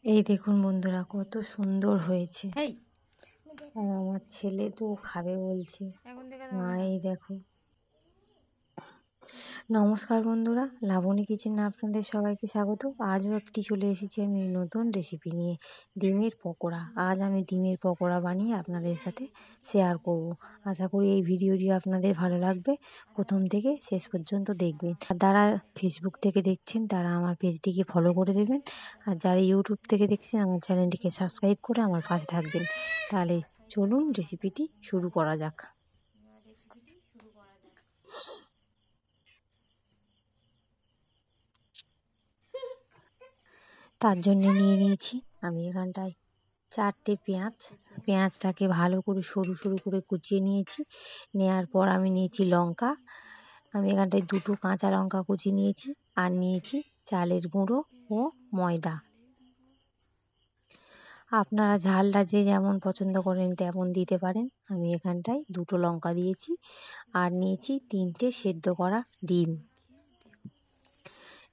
এই দেখুন বন্ধুরা, কত সুন্দর হয়েছে। এই আর আমার ছেলে তো খাবে বলছে। এখন থেকে মা এই দেখো। নমস্কার বন্ধুরা, লাবণী কিচেনে আপনাদের সবাইকে স্বাগত। আজও একটি চলে এসেছি আমি নতুন রেসিপি নিয়ে, ডিমের পকোড়া। আজ আমি ডিমের পকোড়া বানিয়ে আপনাদের সাথে শেয়ার করব। আশা করি এই ভিডিওটি আপনাদের ভালো লাগবে, প্রথম থেকে শেষ পর্যন্ত দেখবেন। আর যারা ফেসবুক থেকে দেখছেন তারা আমার পেজটিকে ফলো করে দেবেন, আর যারা ইউটিউব থেকে দেখছেন আমার চ্যানেলটিকে সাবস্ক্রাইব করে আমার পাশে থাকবেন। তাহলে চলুন রেসিপিটি শুরু করা যাক। তার জন্য নিয়ে নিয়েছি আমি এখানটায় 4টে পেঁয়াজ। পেঁয়াজটাকে ভালো করে সরু সরু করে কুচিয়ে নিয়েছি। নেওয়ার পর আমি নিয়েছি লঙ্কা। আমি এখানটায় 2টো কাঁচা লঙ্কা কুচি নিয়েছি, আর নিয়েছি চালের গুঁড়ো ও ময়দা। আপনারা ঝালটা যে যেমন পছন্দ করেন তেমন দিতে পারেন। আমি এখানটায় 2টো লঙ্কা দিয়েছি, আর নিয়েছি 3টে সেদ্ধ করা ডিম।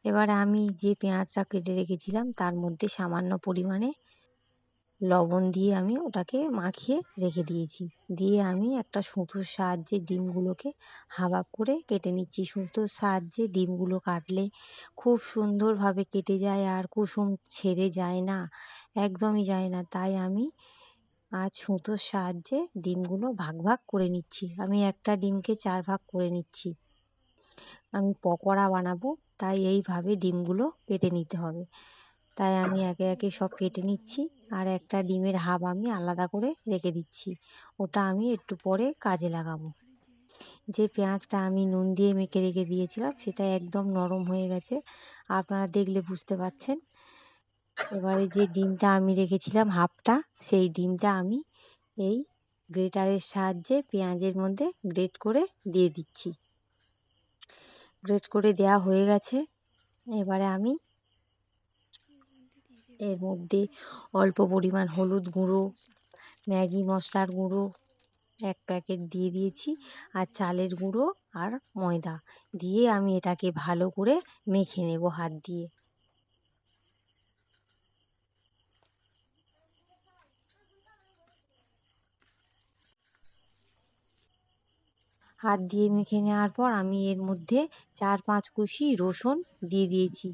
এবারে আমি যে পেঁয়াজটা কেটে রেখেছিলাম তার মধ্যে সামান্য পরিমাণে লবণ দিয়ে আমি ওটাকে মাখিয়ে রেখে দিয়েছি। দিয়ে আমি একটা সুতোর সাহায্যে ডিমগুলোকে হাফ হাফ করে কেটে নিচ্ছি। সুতোর সাহায্যে ডিমগুলো কাটলে খুব সুন্দরভাবে কেটে যায়, আর কুসুম ছেড়ে যায় না, একদমই যায় না। তাই আমি আজ সুতোর সাহায্যে ডিমগুলো ভাগ ভাগ করে নিচ্ছি। আমি একটা ডিমকে 4 ভাগ করে নিচ্ছি। আমি পকোড়া বানাবো, তাই এইভাবে ডিমগুলো কেটে নিতে হবে। তাই আমি একে একে সব কেটে নিচ্ছি, আর একটা ডিমের হাফ আমি আলাদা করে রেখে দিচ্ছি। ওটা আমি একটু পরে কাজে লাগাবো। যে পেঁয়াজটা আমি নুন দিয়ে মেখে রেখে দিয়েছিলাম সেটা একদম নরম হয়ে গেছে, আপনারা দেখলে বুঝতে পারছেন। এবারে যে ডিমটা আমি রেখেছিলাম হাফটা, সেই ডিমটা আমি এই গ্রেটারের সাহায্যে পেঁয়াজের মধ্যে গ্রেট করে দিয়ে দিচ্ছি। গ্রেট করে দেওয়া হয়ে গেছে। এবারে আমি এর মধ্যে অল্প পরিমাণ হলুদ গুঁড়ো, ম্যাগি মশলার গুঁড়ো 1 প্যাকেট দিয়ে দিয়েছি, আর চালের গুঁড়ো আর ময়দা দিয়ে আমি এটাকে ভালো করে মেখে নেব হাত দিয়ে। হাত দিয়ে মেখে নেওয়ার পর আমি এর মধ্যে 4-5 কুচি রসুন দিয়ে দিয়েছি।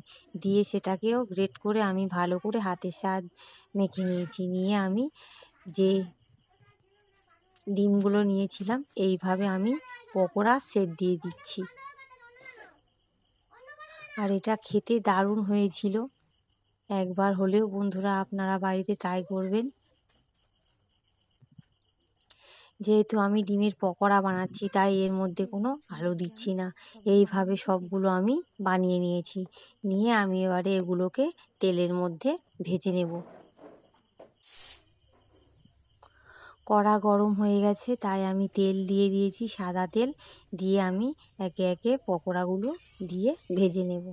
দিয়ে সেটাকেও গ্রেট করে আমি ভালো করে হাতের সাহায্যে মেখে নিয়েছি। নিয়ে আমি যে ডিমগুলো নিয়েছিলাম এইভাবে আমি পকোড়া শেপ দিয়ে দিচ্ছি। আর এটা খেতে দারুণ হয়েছিল। একবার হলেও বন্ধুরা আপনারা বাড়িতে ট্রাই করবেন। যেহেতু আমি ডিমের পকোড়া বানাচ্ছি তাই এর মধ্যে কোনো আলু দিচ্ছি না। এইভাবে সবগুলো আমি বানিয়ে নিয়েছি। নিয়ে আমি এবারে এগুলোকে তেলের মধ্যে ভেজে নেব। কড়া গরম হয়ে গেছে, তাই আমি তেল দিয়ে দিয়েছি, সাদা তেল। দিয়ে আমি একে একে পকোড়াগুলো দিয়ে ভেজে নেব।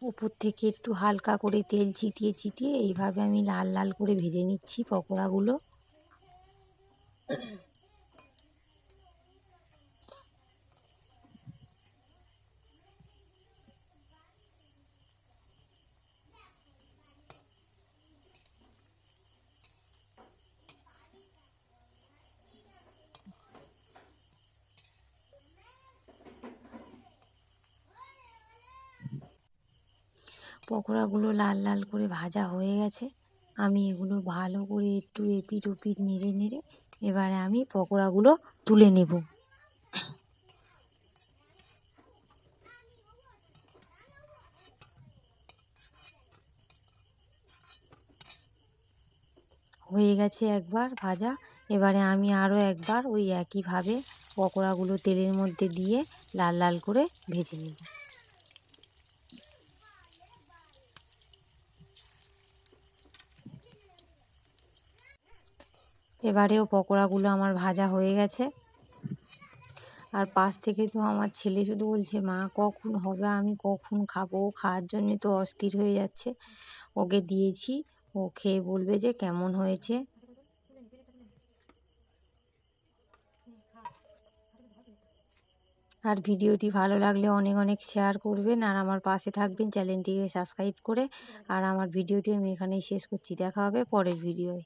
উপর থেকে একটু হালকা করে তেল ছিটিয়ে ছিটিয়ে এইভাবে আমি লাল লাল করে ভেজে নিচ্ছি পকোড়াগুলো। পকোড়াগুলো লাল লাল করে ভাজা হয়ে গেছে। আমি এগুলো ভালো করে একটু এপিট ওপিট নেড়ে নেড়ে এবারে আমি পকোড়াগুলো তুলে নেব। হয়ে গেছে একবার ভাজা। এবারে আমি আরও একবার ওই একইভাবে পকোড়াগুলো তেলের মধ্যে দিয়ে লাল লাল করে ভেজে নেব। এবারেও পকোড়াগুলো আমার ভাজা হয়ে গেছে। আর পাশ থেকে তো আমার ছেলে শুধু বলছে, মা কখন হবে, আমি কখন খাবো। খাওয়ার জন্যে তো অস্থির হয়ে যাচ্ছে। ওকে দিয়েছি, ও খেয়ে বলবে যে কেমন হয়েছে। আর ভিডিওটি ভালো লাগলে অনেক অনেক শেয়ার করবেন আর আমার পাশে থাকবেন চ্যানেলটিকে সাবস্ক্রাইব করে। আর আমার ভিডিওটি আমি এখানেই শেষ করছি। দেখা হবে পরের ভিডিওয়।